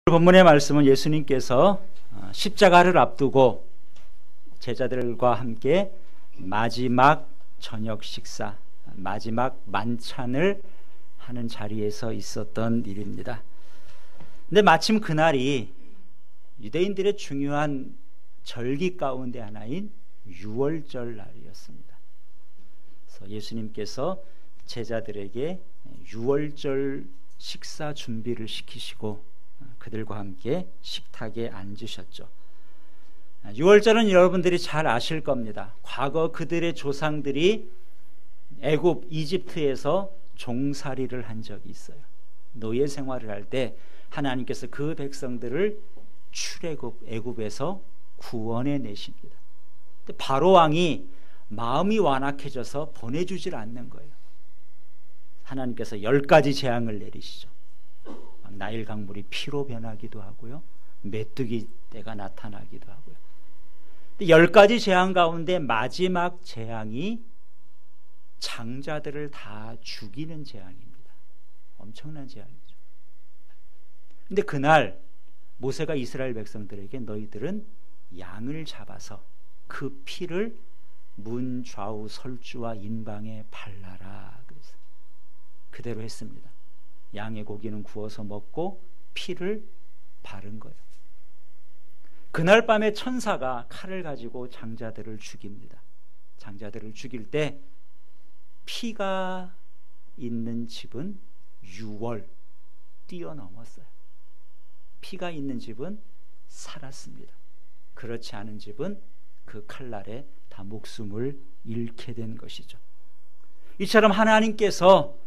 본문의 말씀은 예수님께서 십자가를 앞두고 제자들과 함께 마지막 저녁 식사, 마지막 만찬을 하는 자리에서 있었던 일입니다. 근데 마침 그날이 유대인들의 중요한 절기 가운데 하나인 유월절 날이었습니다. 그래서 예수님께서 제자들에게 유월절 식사 준비를 시키시고 그들과 함께 식탁에 앉으셨죠. 유월절은 여러분들이 잘 아실 겁니다. 과거 그들의 조상들이 애굽, 이집트에서 종살이를 한 적이 있어요. 노예 생활을 할 때 하나님께서 그 백성들을 출애굽, 애굽에서 구원해 내십니다. 근데 바로 왕이 마음이 완악해져서 보내주질 않는 거예요. 하나님께서 10가지 재앙을 내리시죠. 나일 강물이 피로 변하기도 하고요, 메뚜기 떼가 나타나기도 하고요. 10가지 재앙 가운데 마지막 재앙이 장자들을 다 죽이는 재앙입니다. 엄청난 재앙이죠. 근데 그날 모세가 이스라엘 백성들에게 너희들은 양을 잡아서 그 피를 문 좌우 설주와 인방에 발라라. 그래서 그대로 했습니다. 양의 고기는 구워서 먹고 피를 바른 거예요. 그날 밤에 천사가 칼을 가지고 장자들을 죽입니다. 장자들을 죽일 때 피가 있는 집은 유월 뛰어넘었어요. 피가 있는 집은 살았습니다. 그렇지 않은 집은 그 칼날에 다 목숨을 잃게 된 것이죠. 이처럼 하나님께서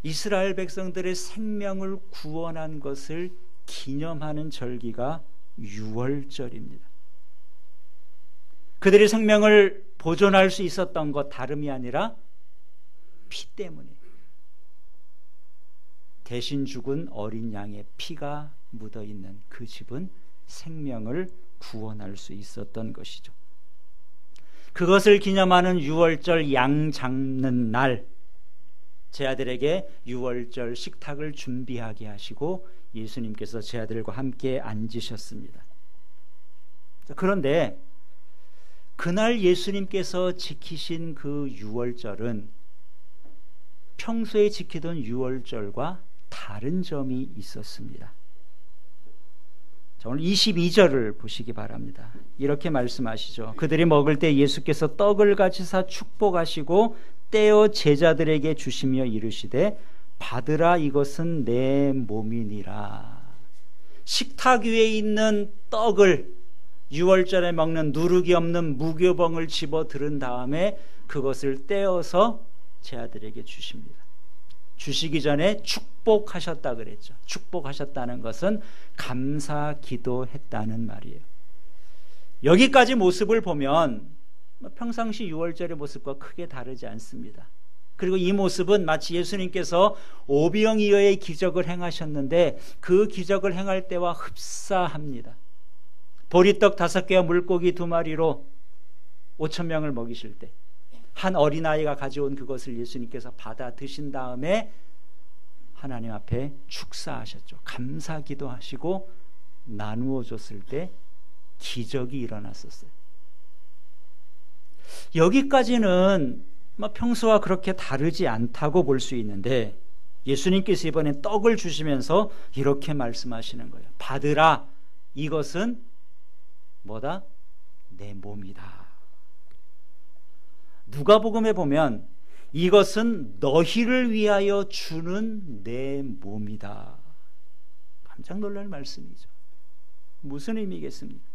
이스라엘 백성들의 생명을 구원한 것을 기념하는 절기가 유월절입니다. 그들의 생명을 보존할 수 있었던 것 다름이 아니라 피 때문에, 대신 죽은 어린 양의 피가 묻어있는 그 집은 생명을 구원할 수 있었던 것이죠. 그것을 기념하는 유월절 양 잡는 날, 제 아들에게 유월절 식탁을 준비하게 하시고 예수님께서 제 아들과 함께 앉으셨습니다. 그런데 그날 예수님께서 지키신 그 유월절은 평소에 지키던 유월절과 다른 점이 있었습니다. 자, 오늘 22절을 보시기 바랍니다. 이렇게 말씀하시죠. 그들이 먹을 때 예수께서 떡을 가지사 축복하시고 떼어 제자들에게 주시며 이르시되 받으라, 이것은 내 몸이니라. 식탁 위에 있는 떡을, 유월절에 먹는 누룩이 없는 무교봉을 집어 들은 다음에 그것을 떼어서 제자들에게 주십니다. 주시기 전에 축복하셨다 그랬죠. 축복하셨다는 것은 감사 기도했다는 말이에요. 여기까지 모습을 보면 평상시 유월절의 모습과 크게 다르지 않습니다. 그리고 이 모습은 마치 예수님께서 오병이어의 기적을 행하셨는데 그 기적을 행할 때와 흡사합니다. 보리떡 5개와 물고기 2마리로 5,000명을 먹이실 때 한 어린아이가 가져온 그것을 예수님께서 받아 드신 다음에 하나님 앞에 축사하셨죠. 감사 기도하시고 나누어 줬을 때 기적이 일어났었어요. 여기까지는 평소와 그렇게 다르지 않다고 볼 수 있는데 예수님께서 이번엔 떡을 주시면서 이렇게 말씀하시는 거예요. 받으라, 이것은 뭐다? 내 몸이다. 누가복음에 보면 이것은 너희를 위하여 주는 내 몸이다. 깜짝 놀랄 말씀이죠. 무슨 의미겠습니까?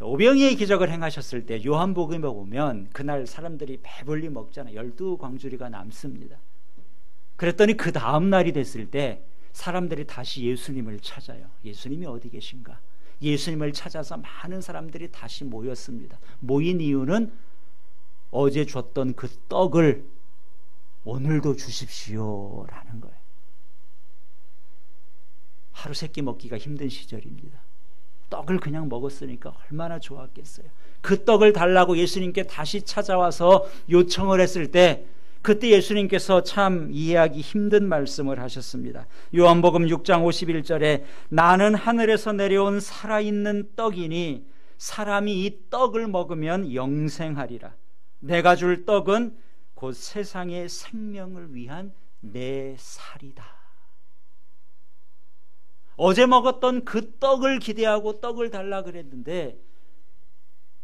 오병이의 기적을 행하셨을 때 요한복음에 보면 그날 사람들이 배불리 먹잖아요. 12광주리가 남습니다. 그랬더니 그 다음 날이 됐을 때 사람들이 다시 예수님을 찾아요. 예수님이 어디 계신가? 예수님을 찾아서 많은 사람들이 다시 모였습니다. 모인 이유는 어제 줬던 그 떡을 오늘도 주십시오 라는 거예요. 하루 세끼 먹기가 힘든 시절입니다. 떡을 그냥 먹었으니까 얼마나 좋았겠어요. 그 떡을 달라고 예수님께 다시 찾아와서 요청을 했을 때 그때 예수님께서 참 이해하기 힘든 말씀을 하셨습니다. 요한복음 6장 51절에 나는 하늘에서 내려온 살아있는 떡이니 사람이 이 떡을 먹으면 영생하리라. 내가 줄 떡은 곧 세상의 생명을 위한 내 살이다. 어제 먹었던 그 떡을 기대하고 떡을 달라 그랬는데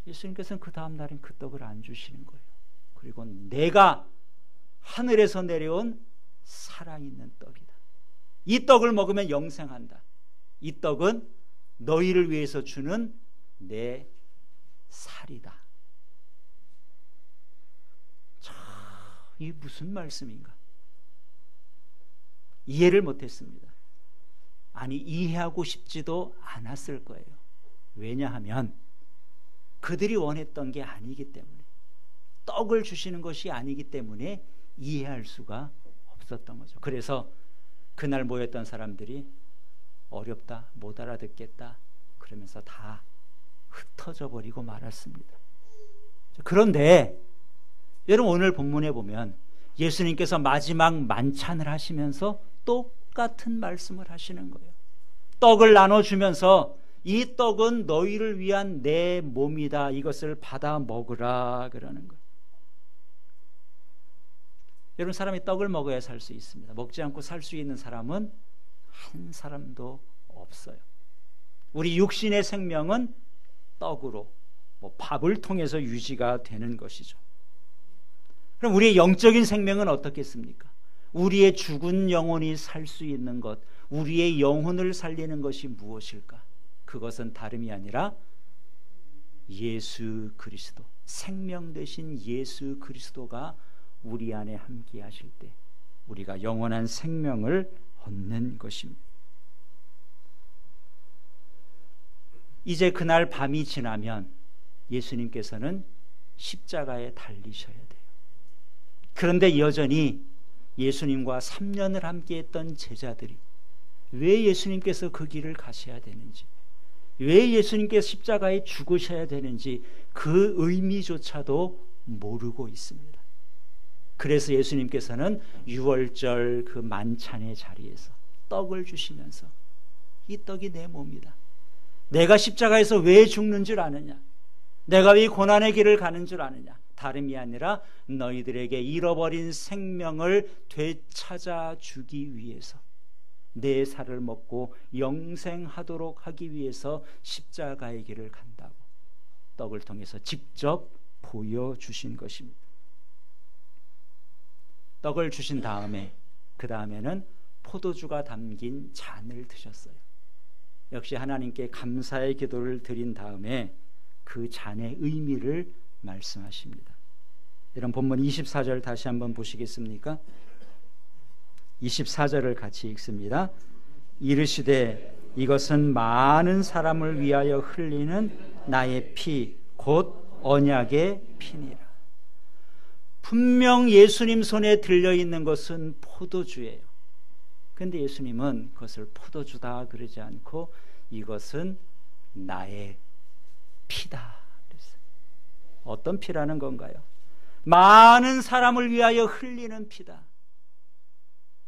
예수님께서는 그 다음 날엔 그 떡을 안 주시는 거예요. 그리고 내가 하늘에서 내려온 살아있는 떡이다. 이 떡을 먹으면 영생한다. 이 떡은 너희를 위해서 주는 내 살이다. 참, 이게 무슨 말씀인가? 이해를 못했습니다. 아니, 이해하고 싶지도 않았을 거예요. 왜냐하면 그들이 원했던 게 아니기 때문에, 떡을 주시는 것이 아니기 때문에 이해할 수가 없었던 거죠. 그래서 그날 모였던 사람들이 어렵다, 못 알아듣겠다 그러면서 다 흩어져 버리고 말았습니다. 그런데 여러분, 오늘 본문에 보면 예수님께서 마지막 만찬을 하시면서 똑같은 말씀을 하시는 거예요. 떡을 나눠주면서 이 떡은 너희를 위한 내 몸이다. 이것을 받아 먹으라 그러는 거예요. 여러분, 사람이 떡을 먹어야 살 수 있습니다. 먹지 않고 살 수 있는 사람은 한 사람도 없어요. 우리 육신의 생명은 떡으로, 밥을 통해서 유지가 되는 것이죠. 그럼 우리의 영적인 생명은 어떻겠습니까? 우리의 죽은 영혼이 살 수 있는 것, 우리의 영혼을 살리는 것이 무엇일까? 그것은 다름이 아니라 예수 그리스도, 생명 되신 예수 그리스도가 우리 안에 함께 하실 때 우리가 영원한 생명을 얻는 것입니다. 이제 그날 밤이 지나면 예수님께서는 십자가에 달리셔야 돼요. 그런데 여전히 예수님과 3년을 함께했던 제자들이 왜 예수님께서 그 길을 가셔야 되는지, 왜 예수님께서 십자가에 죽으셔야 되는지 그 의미조차도 모르고 있습니다. 그래서 예수님께서는 유월절 그 만찬의 자리에서 떡을 주시면서 이 떡이 내 몸이다. 내가 십자가에서 왜 죽는 줄 아느냐? 내가 왜 고난의 길을 가는 줄 아느냐? 다름이 아니라 너희들에게 잃어버린 생명을 되찾아 주기 위해서, 내 살을 먹고 영생하도록 하기 위해서 십자가의 길을 간다고 떡을 통해서 직접 보여주신 것입니다. 떡을 주신 다음에 그 다음에는 포도주가 담긴 잔을 드셨어요. 역시 하나님께 감사의 기도를 드린 다음에 그 잔의 의미를 말씀하십니다. 여러분, 본문 24절 다시 한번 보시겠습니까? 24절을 같이 읽습니다. 이르시되 이것은 많은 사람을 위하여 흘리는 나의 피 곧 언약의 피니라. 분명 예수님 손에 들려있는 것은 포도주예요. 그런데 예수님은 그것을 포도주다 그러지 않고 이것은 나의 피다 그랬어요. 어떤 피라는 건가요? 많은 사람을 위하여 흘리는 피다.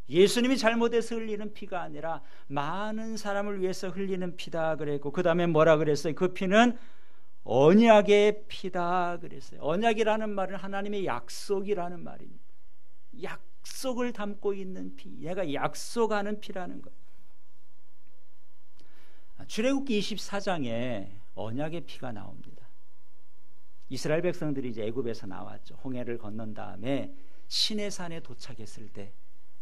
예수님이 잘못해서 흘리는 피가 아니라 많은 사람을 위해서 흘리는 피다 그랬고, 그 다음에 뭐라 그랬어요? 그 피는 언약의 피다 그랬어요. 언약이라는 말은 하나님의 약속이라는 말입니다. 약속을 담고 있는 피, 내가 약속하는 피라는 거예요. 출애굽기 24장에 언약의 피가 나옵니다. 이스라엘 백성들이 이제 애굽에서 나왔죠. 홍해를 건넌 다음에 시내산에 도착했을 때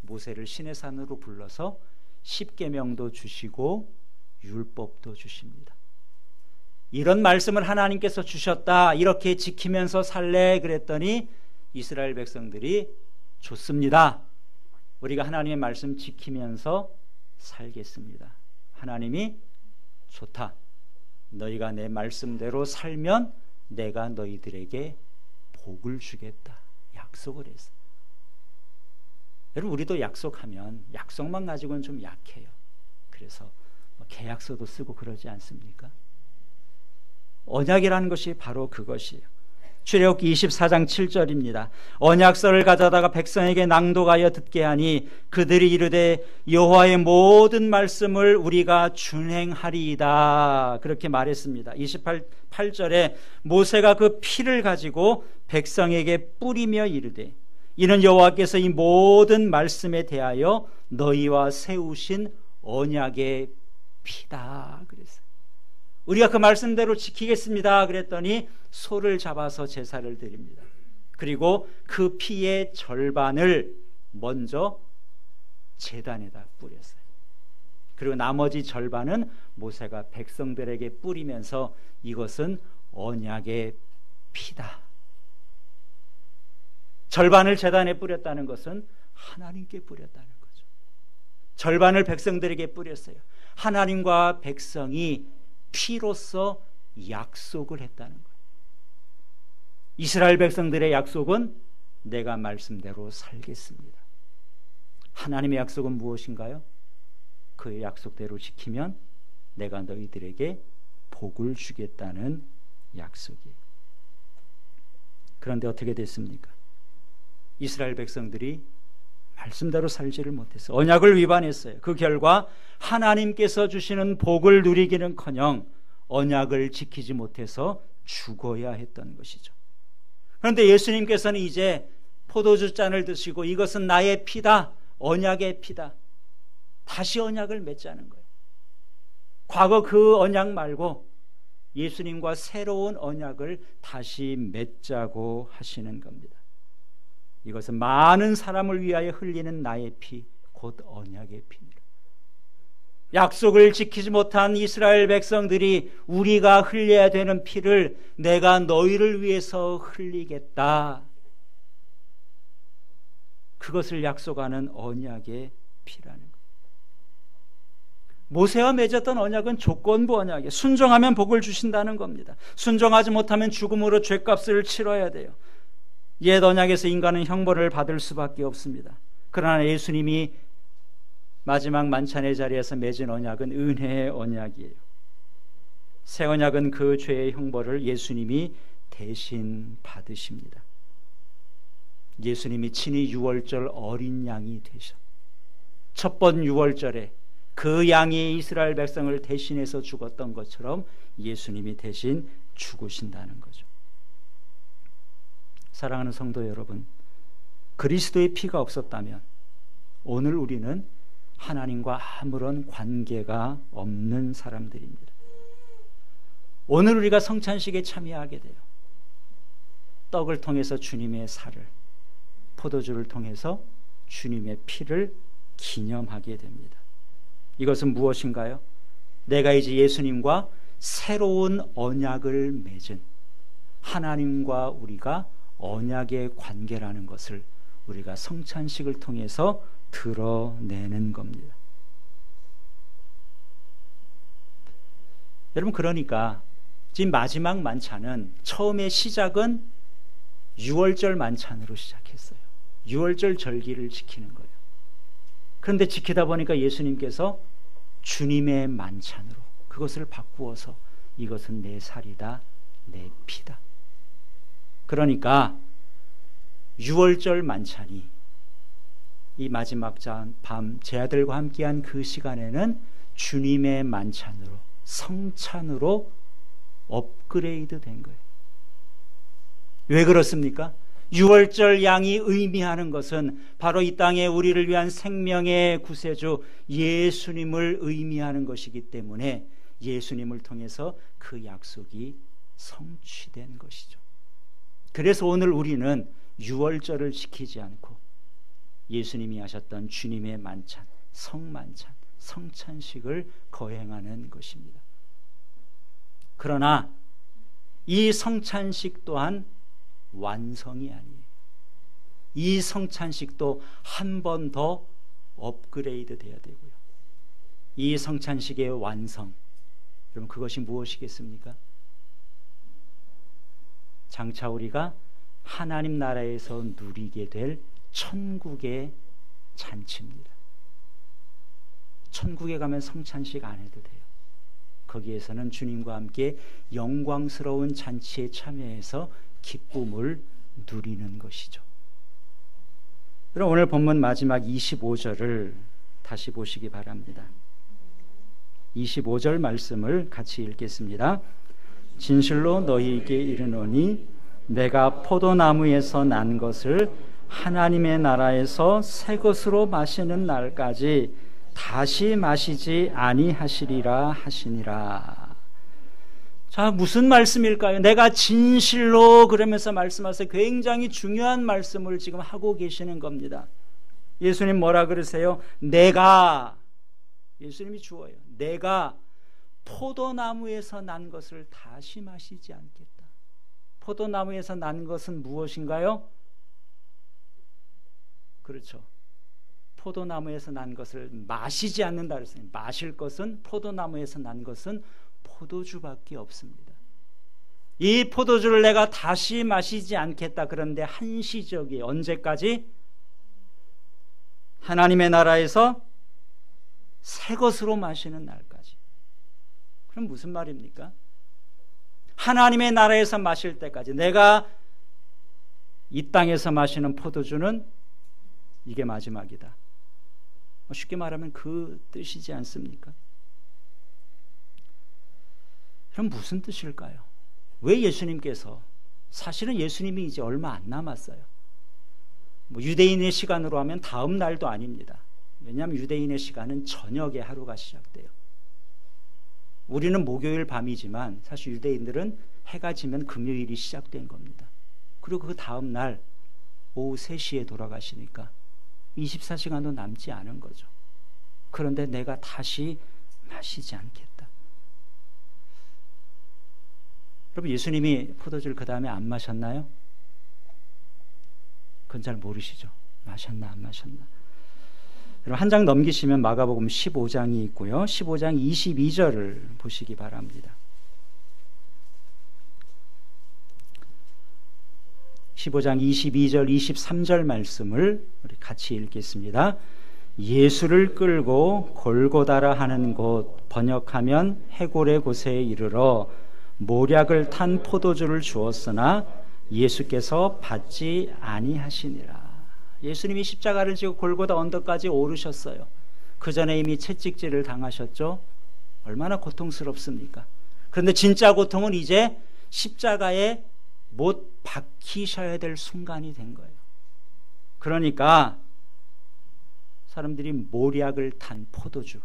모세를 시내산으로 불러서 십계명도 주시고 율법도 주십니다. 이런 말씀을 하나님께서 주셨다, 이렇게 지키면서 살래 그랬더니 이스라엘 백성들이 좋습니다. 우리가 하나님의 말씀 지키면서 살겠습니다. 하나님이 좋다. 너희가 내 말씀대로 살면 내가 너희들에게 복을 주겠다. 약속을 했어. 여러분, 우리도 약속하면 약속만 가지고는 좀 약해요. 그래서 계약서도 쓰고 그러지 않습니까? 언약이라는 것이 바로 그것이에요. 출애굽기 24장 7절입니다. 언약서를 가져다가 백성에게 낭독하여 듣게 하니 그들이 이르되 여호와의 모든 말씀을 우리가 준행하리이다. 그렇게 말했습니다. 28절에 모세가 그 피를 가지고 백성에게 뿌리며 이르되 이는 여호와께서 이 모든 말씀에 대하여 너희와 세우신 언약의 피다. 그랬어요. 우리가 그 말씀대로 지키겠습니다. 그랬더니 소를 잡아서 제사를 드립니다. 그리고 그 피의 절반을 먼저 제단에다 뿌렸어요. 그리고 나머지 절반은 모세가 백성들에게 뿌리면서 이것은 언약의 피다. 절반을 제단에 뿌렸다는 것은 하나님께 뿌렸다는 거죠. 절반을 백성들에게 뿌렸어요. 하나님과 백성이 피로서 약속을 했다는 거예요. 이스라엘 백성들의 약속은 내가 말씀대로 살겠습니다. 하나님의 약속은 무엇인가요? 그의 약속대로 지키면 내가 너희들에게 복을 주겠다는 약속이에요. 그런데 어떻게 됐습니까? 이스라엘 백성들이 말씀대로 살지를 못했어요. 언약을 위반했어요. 그 결과 하나님께서 주시는 복을 누리기는커녕 언약을 지키지 못해서 죽어야 했던 것이죠. 그런데 예수님께서는 이제 포도주 잔을 드시고 이것은 나의 피다, 언약의 피다. 다시 언약을 맺자는 거예요. 과거 그 언약 말고 예수님과 새로운 언약을 다시 맺자고 하시는 겁니다. 이것은 많은 사람을 위하여 흘리는 나의 피, 곧 언약의 피입니다. 약속을 지키지 못한 이스라엘 백성들이 우리가 흘려야 되는 피를 내가 너희를 위해서 흘리겠다. 그것을 약속하는 언약의 피라는 것. 모세와 맺었던 언약은 조건부 언약이에요. 순종하면 복을 주신다는 겁니다. 순종하지 못하면 죽음으로 죄값을 치러야 돼요. 옛 언약에서 인간은 형벌을 받을 수밖에 없습니다. 그러나 예수님이 마지막 만찬의 자리에서 맺은 언약은 은혜의 언약이에요. 새 언약은 그 죄의 형벌을 예수님이 대신 받으십니다. 예수님이 친히 유월절 어린 양이 되셔 첫 번 유월절에 그 양이 이스라엘 백성을 대신해서 죽었던 것처럼 예수님이 대신 죽으신다는 거죠. 사랑하는 성도 여러분, 그리스도의 피가 없었다면 오늘 우리는 하나님과 아무런 관계가 없는 사람들입니다. 오늘 우리가 성찬식에 참여하게 돼요. 떡을 통해서 주님의 살을, 포도주를 통해서 주님의 피를 기념하게 됩니다. 이것은 무엇인가요? 내가 이제 예수님과 새로운 언약을 맺은 하나님과 우리가 언약의 관계라는 것을 우리가 성찬식을 통해서 드러내는 겁니다. 여러분, 그러니까 지금 마지막 만찬은 처음에 시작은 유월절 만찬으로 시작했어요. 유월절 절기를 지키는 거예요. 그런데 지키다 보니까 예수님께서 주님의 만찬으로 그것을 바꾸어서 이것은 내 살이다, 내 피다. 그러니까 유월절 만찬이 이 마지막 밤 제 아들과 함께한 그 시간에는 주님의 만찬으로, 성찬으로 업그레이드 된 거예요. 왜 그렇습니까? 유월절 양이 의미하는 것은 바로 이 땅에 우리를 위한 생명의 구세주 예수님을 의미하는 것이기 때문에 예수님을 통해서 그 약속이 성취된 것이죠. 그래서 오늘 우리는 유월절을 지키지 않고 예수님이 하셨던 주님의 만찬, 성만찬, 성찬식을 거행하는 것입니다. 그러나 이 성찬식 또한 완성이 아니에요. 이 성찬식도 한 번 더 업그레이드 돼야 되고요. 이 성찬식의 완성, 그럼 그것이 무엇이겠습니까? 장차 우리가 하나님 나라에서 누리게 될 천국의 잔치입니다. 천국에 가면 성찬식 안 해도 돼요. 거기에서는 주님과 함께 영광스러운 잔치에 참여해서 기쁨을 누리는 것이죠. 그럼 오늘 본문 마지막 25절을 다시 보시기 바랍니다. 25절 말씀을 같이 읽겠습니다. 진실로 너희에게 이르노니 내가 포도나무에서 난 것을 하나님의 나라에서 새 것으로 마시는 날까지 다시 마시지 아니하시리라 하시니라. 자, 무슨 말씀일까요? 내가 진실로 그러면서 말씀하세요. 굉장히 중요한 말씀을 지금 하고 계시는 겁니다. 예수님 뭐라 그러세요? 내가, 예수님이 주어요. 내가 포도나무에서 난 것을 다시 마시지 않겠다. 포도나무에서 난 것은 무엇인가요? 그렇죠. 포도나무에서 난 것을 마시지 않는다 그랬어요. 마실 것은, 포도나무에서 난 것은 포도주밖에 없습니다. 이 포도주를 내가 다시 마시지 않겠다. 그런데 한시적이에요. 언제까지? 하나님의 나라에서 새 것으로 마시는 날까지. 그럼 무슨 말입니까? 하나님의 나라에서 마실 때까지. 내가 이 땅에서 마시는 포도주는 이게 마지막이다. 쉽게 말하면 그 뜻이지 않습니까? 그럼 무슨 뜻일까요? 왜 예수님께서, 사실은 예수님이 이제 얼마 안 남았어요. 유대인의 시간으로 하면 다음 날도 아닙니다. 왜냐하면 유대인의 시간은 저녁에 하루가 시작돼요. 우리는 목요일 밤이지만 사실 유대인들은 해가 지면 금요일이 시작된 겁니다. 그리고 그 다음 날 오후 3시에 돌아가시니까 24시간도 남지 않은 거죠. 그런데 내가 다시 마시지 않겠다. 여러분, 예수님이 포도주를 그 다음에 안 마셨나요? 그건 잘 모르시죠. 마셨나 안 마셨나. 여러분, 한 장 넘기시면 마가복음 15장이 있고요. 15장 22절을 보시기 바랍니다. 15장 22절 23절 말씀을 우리 같이 읽겠습니다. 예수를 끌고 골고다라 하는 곳, 번역하면 해골의 곳에 이르러 모략을 탄 포도주를 주었으나 예수께서 받지 아니하시니라. 예수님이 십자가를 지고 골고다 언덕까지 오르셨어요. 그 전에 이미 채찍질을 당하셨죠. 얼마나 고통스럽습니까? 그런데 진짜 고통은 이제 십자가에 못 박히셔야 될 순간이 된 거예요. 그러니까 사람들이 모략을 탄 포도주,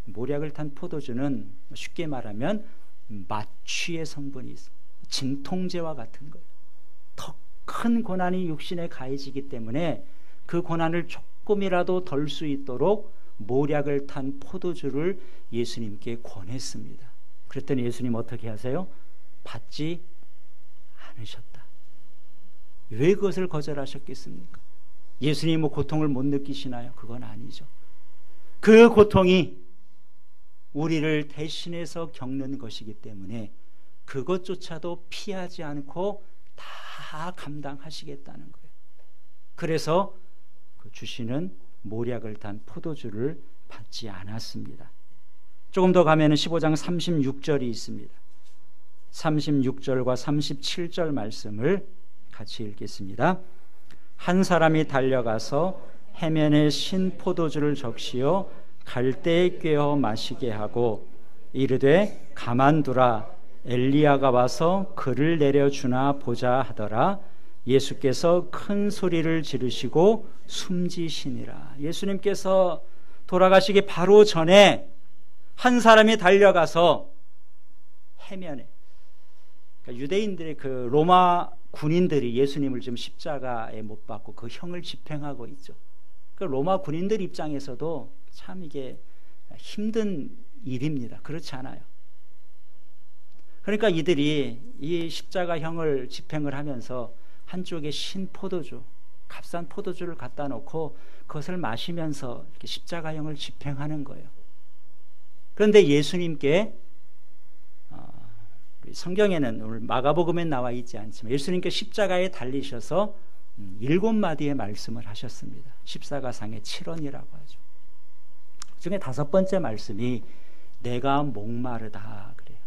모략을 탄 포도주는 쉽게 말하면 마취의 성분이 있어요. 진통제와 같은 거예요. 더 큰 고난이 육신에 가해지기 때문에 그 고난을 조금이라도 덜 수 있도록 모략을 탄 포도주를 예수님께 권했습니다. 그랬더니 예수님 어떻게 하세요? 받지 않으셨다. 왜 그것을 거절하셨겠습니까? 예수님이 뭐 고통을 못 느끼시나요? 그건 아니죠. 그 고통이 우리를 대신해서 겪는 것이기 때문에 그것조차도 피하지 않고 다 감당하시겠다는 거예요. 그래서 그 주시는 모략을 탄 포도주를 받지 않았습니다. 조금 더 가면 15장 36절이 있습니다. 36절과 37절 말씀을 같이 읽겠습니다. 한 사람이 달려가서 해면에 신 포도주를 적시어 갈대에 꿰어 마시게 하고 이르되 가만두라, 엘리야가 와서 그를 내려주나 보자 하더라. 예수께서 큰 소리를 지르시고 숨지시니라. 예수님께서 돌아가시기 바로 전에 한 사람이 달려가서 해면에, 그러니까 유대인들의 그 로마 군인들이 예수님을 지금 십자가에 못 박고 그 형을 집행하고 있죠. 그 로마 군인들 입장에서도 참 이게 힘든 일입니다. 그렇지 않아요? 그러니까 이들이 이 십자가형을 집행을 하면서 한쪽에 신 포도주, 값싼 포도주를 갖다 놓고 그것을 마시면서 이렇게 십자가형을 집행하는 거예요. 그런데 예수님께 성경에는 오늘 마가복음엔 나와 있지 않지만 예수님께 십자가에 달리셔서 7마디의 말씀을 하셨습니다. 십자가상의 7원이라고 하죠. 그 중에 5번째 말씀이 내가 목마르다 그래요.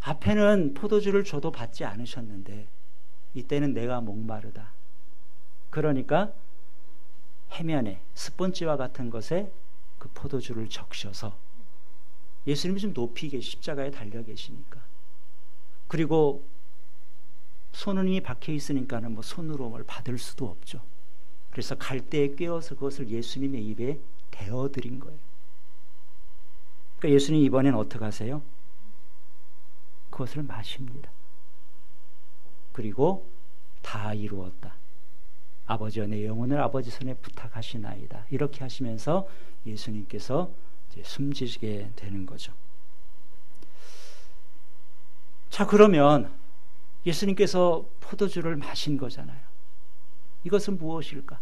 앞에는 포도주를 줘도 받지 않으셨는데 이때는 내가 목마르다. 그러니까 해면에 스펀지와 같은 것에 그 포도주를 적셔서, 예수님이 좀 높이 십자가에 달려 계시니까, 그리고 손은 이미 박혀 있으니까는 뭐 손으로 뭘 받을 수도 없죠. 그래서 갈대에 꿰어서 그것을 예수님의 입에 대어드린 거예요. 그러니까 예수님 이번엔 어떻게 하세요? 그것을 마십니다. 그리고 다 이루었다. 아버지여 내 영혼을 아버지 손에 부탁하시나이다. 이렇게 하시면서 예수님께서 이제 숨지게 되는 거죠. 자, 그러면 예수님께서 포도주를 마신 거잖아요. 이것은 무엇일까?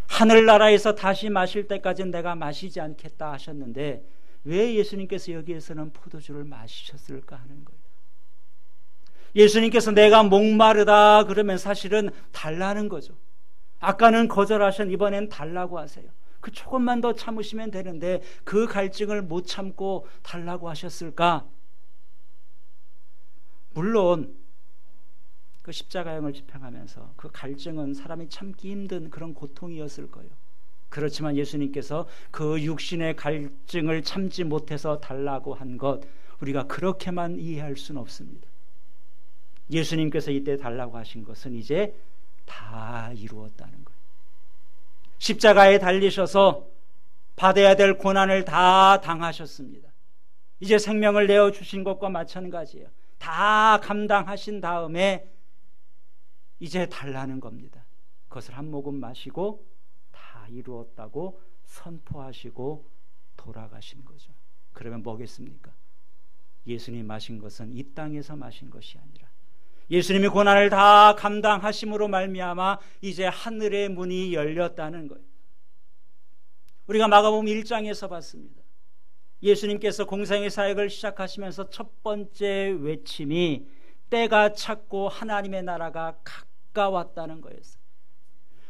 하늘나라에서 다시 마실 때까지는 내가 마시지 않겠다 하셨는데 왜 예수님께서 여기에서는 포도주를 마시셨을까 하는 거예요. 예수님께서 내가 목마르다 그러면 사실은 달라는 거죠. 아까는 거절하신, 이번엔 달라고 하세요. 그 조금만 더 참으시면 되는데 그 갈증을 못 참고 달라고 하셨을까? 물론 그 십자가형을 집행하면서 그 갈증은 사람이 참기 힘든 그런 고통이었을 거예요. 그렇지만 예수님께서 그 육신의 갈증을 참지 못해서 달라고 한 것, 우리가 그렇게만 이해할 수는 없습니다. 예수님께서 이때 달라고 하신 것은 이제 다 이루었다는 거예요. 십자가에 달리셔서 받아야 될 고난을 다 당하셨습니다. 이제 생명을 내어주신 것과 마찬가지예요. 다 감당하신 다음에 이제 달라는 겁니다. 그것을 한 모금 마시고 다 이루었다고 선포하시고 돌아가신 거죠. 그러면 뭐겠습니까? 예수님이 마신 것은 이 땅에서 마신 것이 아니라 예수님이 고난을 다 감당하심으로 말미암아 이제 하늘의 문이 열렸다는 거예요. 우리가 마가복음 1장에서 봤습니다. 예수님께서 공생의 사역을 시작하시면서 첫 번째 외침이 때가 찼고 하나님의 나라가 가까웠다는 거였어요.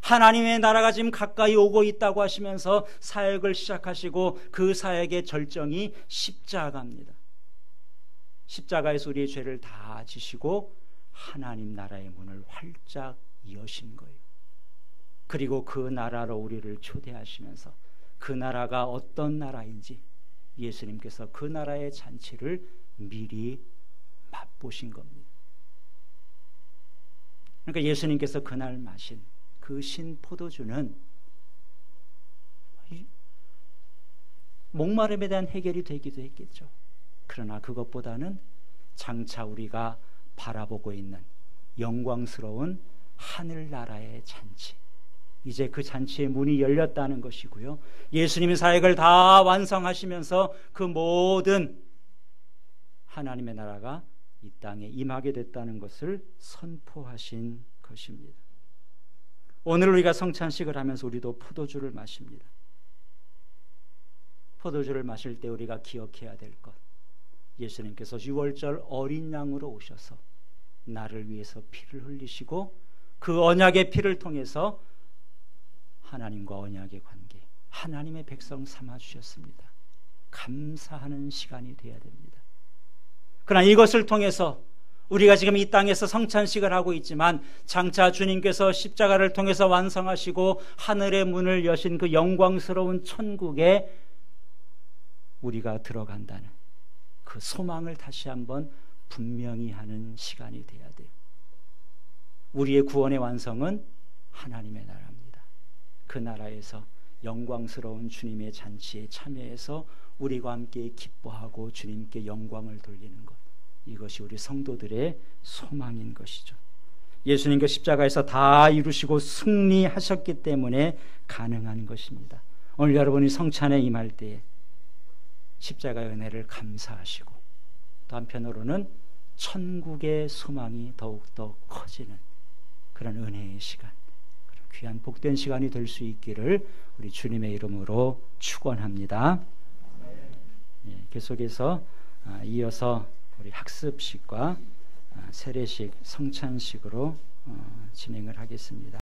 하나님의 나라가 지금 가까이 오고 있다고 하시면서 사역을 시작하시고 그 사역의 절정이 십자가입니다. 십자가에서 우리의 죄를 다 지시고 하나님 나라의 문을 활짝 여신 거예요. 그리고 그 나라로 우리를 초대하시면서 그 나라가 어떤 나라인지 예수님께서 그 나라의 잔치를 미리 맛보신 겁니다. 그러니까 예수님께서 그날 마신 그 신포도주는 목마름에 대한 해결이 되기도 했겠죠. 그러나 그것보다는 장차 우리가 바라보고 있는 영광스러운 하늘나라의 잔치, 이제 그 잔치의 문이 열렸다는 것이고요. 예수님의 사역을 다 완성하시면서 그 모든 하나님의 나라가 이 땅에 임하게 됐다는 것을 선포하신 것입니다. 오늘 우리가 성찬식을 하면서 우리도 포도주를 마십니다. 포도주를 마실 때 우리가 기억해야 될 것, 예수님께서 유월절 어린 양으로 오셔서 나를 위해서 피를 흘리시고 그 언약의 피를 통해서 하나님과 언약의 관계, 하나님의 백성 삼아주셨습니다. 감사하는 시간이 되어야 됩니다. 그러나 이것을 통해서 우리가 지금 이 땅에서 성찬식을 하고 있지만 장차 주님께서 십자가를 통해서 완성하시고 하늘의 문을 여신 그 영광스러운 천국에 우리가 들어간다는 그 소망을 다시 한번 분명히 하는 시간이 돼야 돼요. 우리의 구원의 완성은 하나님의 나라입니다. 그 나라에서 영광스러운 주님의 잔치에 참여해서 우리와 함께 기뻐하고 주님께 영광을 돌리는 것, 이것이 우리 성도들의 소망인 것이죠. 예수님께 십자가에서 다 이루시고 승리하셨기 때문에 가능한 것입니다. 오늘 여러분이 성찬에 임할 때에 십자가의 은혜를 감사하시고 또 한편으로는 천국의 소망이 더욱더 커지는 그런 은혜의 시간, 그런 귀한 복된 시간이 될 수 있기를 우리 주님의 이름으로 축원합니다. 계속해서 이어서 우리 학습식과 세례식, 성찬식으로 진행을 하겠습니다.